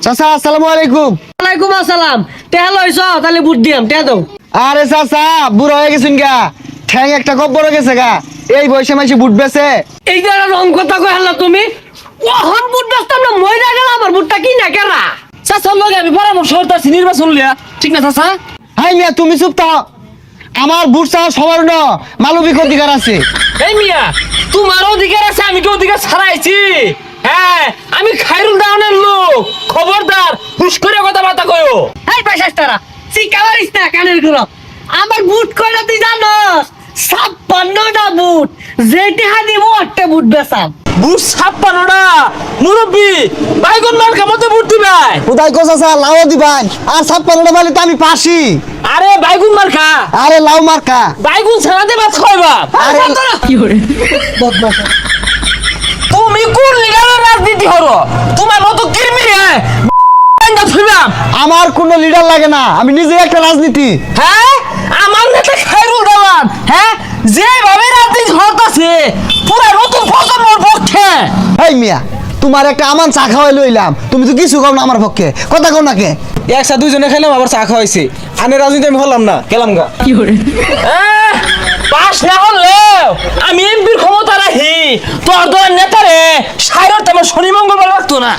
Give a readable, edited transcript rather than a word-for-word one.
চাচা আসসালামু আলাইকুম। ওয়ালাইকুম আসসালাম। টেহা লইছ তাহলে বুট দিয়াম, টেহা দাও। আরে চাচা বুড়ো হয়ে গেছেন গা, ঠ্যাং একটা কব্বর হয়ে গেছে গা, এই বয়সে মাইছে বুট বেছে। এই যে রং কথা কই হাল্লা তুমি, ওহন বুট বেচতাম না, মইরা গেল আমার বুটটা কি না কেরা। চাচার লগে আমি পরামর্শ করতেছি নির্বাচন লিয়া, ঠিক না চাচা? হাই মিয়া তুমি চুপ থাও, আমার বুট চাওয়া সবার না, মানবিক অধিকার আছে। এই মিয়া, তোমার অধিকার আছে, আমি কি অধিকার ছাড়াইছি? হ্যাঁ, আমি খায়রুল দাওয়ানের লোক, খবরদার হুশ করে কথাবার্তা কইও। এই পয়সাটারা চিকাবারিস না কানের গুলো। আমার বুট কয়টা তুই জানোস? 56টা বুট, যেটি হাদি মোটে বুট বেচাম। বুট 56টা? মুরব্বি বাইগুন মার্কা মতো বুট দিবাই। উদয় কো চাচা লাও দিবান, আর 56টা মালি তো আমি পাসি। আরে বাইগুন মার্কা, আরে লাউ মার্কা। বাইগুন ছাড়াতে বাদ খাইবা। আরে কি করে বদমাশ। তুমি কোন লিডারের রাজনীতি হরো? তোমার মতো কিরমি রে আমার কোনো লিডার লাগে না, আমি নিজে একটা রাজনীতি। হ্যাঁ, আমার নেতা খায়রুল দাওয়ান, হ্যাঁ, যেভাবে রাজনীতি হতাছে পুরা নতুন প্রজন্মের পক্ষে। এই মিয়া তোমার একটা আমান চা খাওয়াই লইলাম, তুমি তো কিছু কও না আমার পক্ষে, কথা কও না কে? একসাথে দুইজনে খেলাম, আবার চা খাওয়াইছে। আনে রাজনীতি আমি হলাম না, গেলাম গা। কি করে পাস না হলেও আমি এমপির ক্ষমতা রাখি, তোর দলের নেতারে সাইরতে আমার শনি মঙ্গলবার লাগতো না।